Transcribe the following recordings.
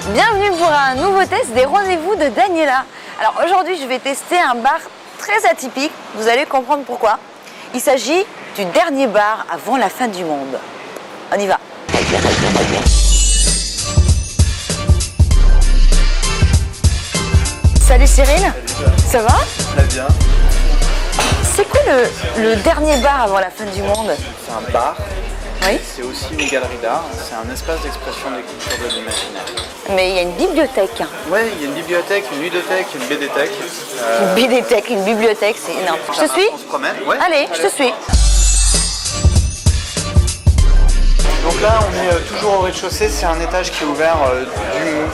Bienvenue pour un nouveau test des rendez-vous de Daniela. Alors aujourd'hui je vais tester un bar très atypique, vous allez comprendre pourquoi. Il s'agit du dernier bar avant la fin du monde. On y va. Salut Cyril, ça va? Très bien. C'est quoi le dernier bar avant la fin du monde? C'est un bar, Oui. c'est aussi une galerie d'art, c'est un espace d'expression des cultures de l'imaginaire. Mais il y a une bibliothèque. Ouais, il y a une bibliothèque, une ludothèque, une BDthèque. Une bibliothèque, une bibliothèque, c'est énorme. Je te suis? On se promène, ouais. Allez, je te suis. Donc là, on est toujours au rez-de-chaussée, c'est un étage qui est ouvert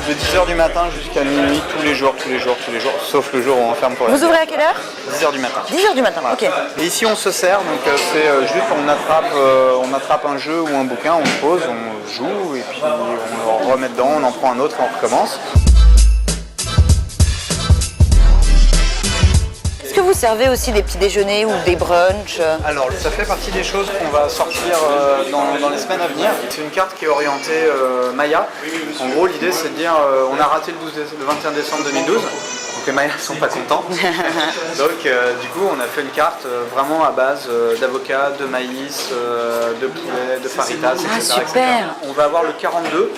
de 10h du matin jusqu'à minuit tous les jours, sauf le jour où on ferme pour la Vous ouvrez à quelle heure? 10h du matin. 10h du matin, ok. Et ici on se sert, donc c'est juste on attrape un jeu ou un bouquin, on pose, on joue et puis on le remet dedans, on en prend un autre et on recommence. Est-ce que vous servez aussi des petits déjeuners ou des brunchs? Alors ça fait partie des choses qu'on va sortir dans les semaines à venir. C'est une carte qui est orientée Maya. En gros l'idée c'est de dire on a raté le 21 décembre 2012. Donc les Mayas sont pas contents. Donc du coup on a fait une carte vraiment à base d'avocat, de maïs, de poulet, de faritas, etc. Ah super. etc. On va avoir le 42,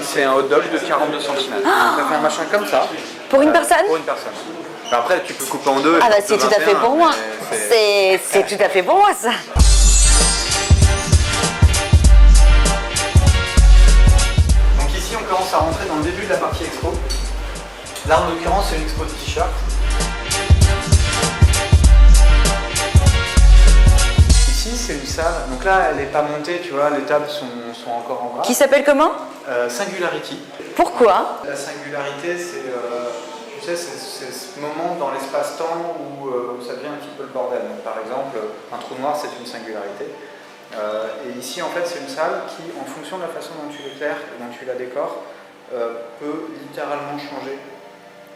c'est un hot dog de 42 cm. Ça fait un machin comme ça. Pour une personne? Pour une personne. Après tu peux couper en deux. Ah bah c'est tout à fait pour moi. C'est tout à fait pour moi ça. Donc ici on commence à rentrer dans le début de la partie expo. Là en l'occurrence c'est une expo de t-shirt. Ici c'est une salle, donc là elle n'est pas montée, tu vois, les tables sont encore en bras. Qui s'appelle comment? Singularity. Pourquoi? La singularité c'est c'est ce moment dans l'espace-temps où ça devient un petit peu le bordel. Donc, par exemple, un trou noir c'est une singularité. Et ici en fait c'est une salle qui, en fonction de la façon dont tu l'éclaires et dont tu la décores, peut littéralement changer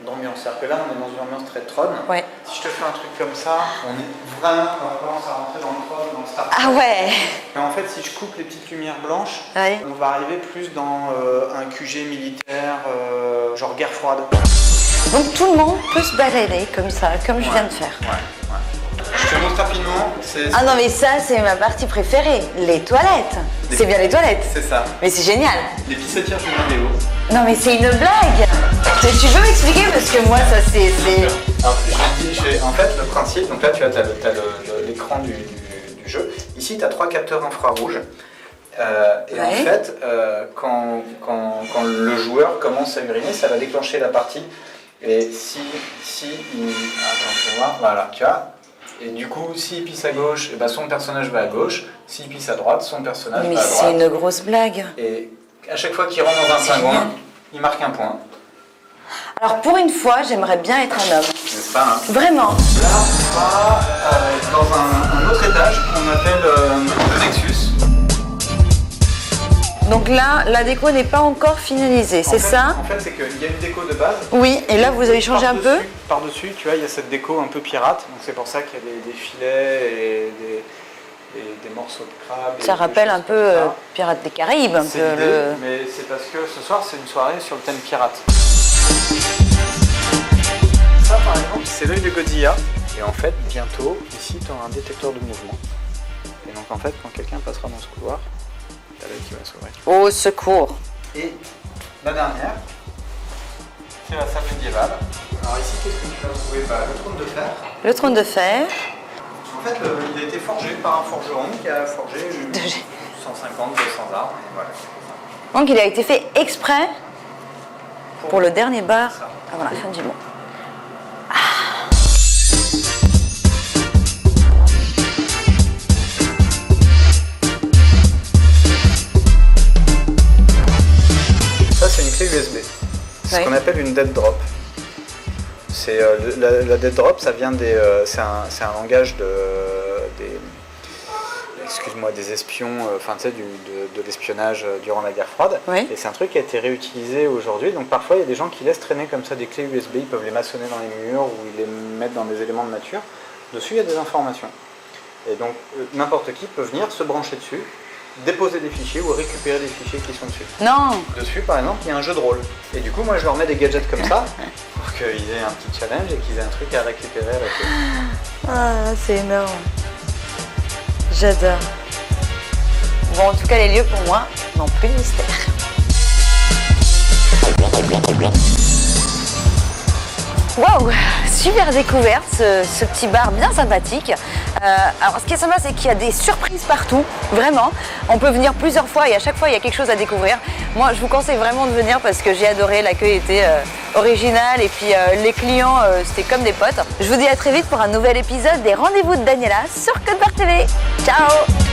d'ambiance. C'est-à-dire que là on est dans une ambiance très Tron. Ouais. Si je te fais un truc comme ça, on commence à rentrer dans le Tron, dans le Star Trek. Ah ouais. Mais en fait si je coupe les petites lumières blanches, Ouais. on va arriver plus dans un QG militaire, genre guerre froide. Donc tout le monde peut se balader comme ça, comme je viens de faire. Ouais. Je te montre rapidement. Ah non mais ça c'est ma partie préférée, les toilettes. C'est bien les toilettes. C'est ça. Mais c'est génial. Les pissotières du Vendéo. Non mais c'est une blague. Tu veux m'expliquer parce que moi ça c'est... Alors en fait le principe, donc là tu as l'écran du jeu. Ici tu as 3 capteurs infrarouges. Et en fait, quand le joueur commence à uriner, ça va déclencher la partie. Et si attends, je vais voir, voilà, tu vois. Et du coup, s'il pisse à gauche, et ben son personnage va à gauche. S'il pisse à droite, son personnage va à droite. Mais c'est une grosse blague. Et à chaque fois qu'il rentre dans un pingouin, il marque un point. Alors pour une fois, j'aimerais bien être un homme. N'est-ce pas, hein? Vraiment. Là, on va dans un autre étage qu'on appelle le Nexus. Donc là, la déco n'est pas encore finalisée, c'est ça? En fait, c'est qu'il y a une déco de base. Oui, et là vous avez changé un peu? Par-dessus, tu vois, il y a cette déco un peu pirate. Donc c'est pour ça qu'il y a des filets et des morceaux de crabe. Ça rappelle un peu Pirates des Caraïbes. Un peu mais c'est parce que ce soir, c'est une soirée sur le thème pirate. Ça, par exemple, c'est l'œil de Godzilla. Et en fait, bientôt, ici, tu auras un détecteur de mouvement. Et donc, en fait, quand quelqu'un passera dans ce couloir, t'as l'œil qui va s'ouvrir. Au secours. Et la dernière, c'est la salle médiévale. Alors ici, qu'est-ce que tu vas trouver? Le trône de fer. Le trône de fer. En fait, il a été forgé par un forgeron qui a forgé 150, 200 arbres. Et voilà. Donc il a été fait exprès pour le dernier bar avant la fin du monde. Ça, c'est une clé USB. C'est ce qu'on appelle une dead drop. C'est la dead drop, ça vient c'est un langage des espions, enfin tu sais, de l'espionnage durant la guerre froide. Oui. Et c'est un truc qui a été réutilisé aujourd'hui. Donc parfois il y a des gens qui laissent traîner comme ça des clés USB, ils peuvent les maçonner dans les murs ou ils les mettent dans des éléments de nature. Dessus il y a des informations. Et donc n'importe qui peut venir se brancher dessus déposer des fichiers ou récupérer des fichiers qui sont dessus. Non. Dessus, par exemple, il y a un jeu de rôle. Et du coup, moi, je leur mets des gadgets comme ça pour qu'ils aient un petit challenge et qu'ils aient un truc à récupérer avec eux. Ah, c'est énorme. J'adore. Bon, en tout cas, les lieux pour moi n'ont plus de mystère. Waouh, super découverte, ce petit bar bien sympathique. Alors ce qui est sympa, c'est qu'il y a des surprises partout, vraiment. On peut venir plusieurs fois et à chaque fois il y a quelque chose à découvrir. Moi je vous conseille vraiment de venir parce que j'ai adoré, l'accueil était original et puis les clients c'était comme des potes. Je vous dis à très vite pour un nouvel épisode des Rendez-vous de Daniela sur Code Barre TV. Ciao!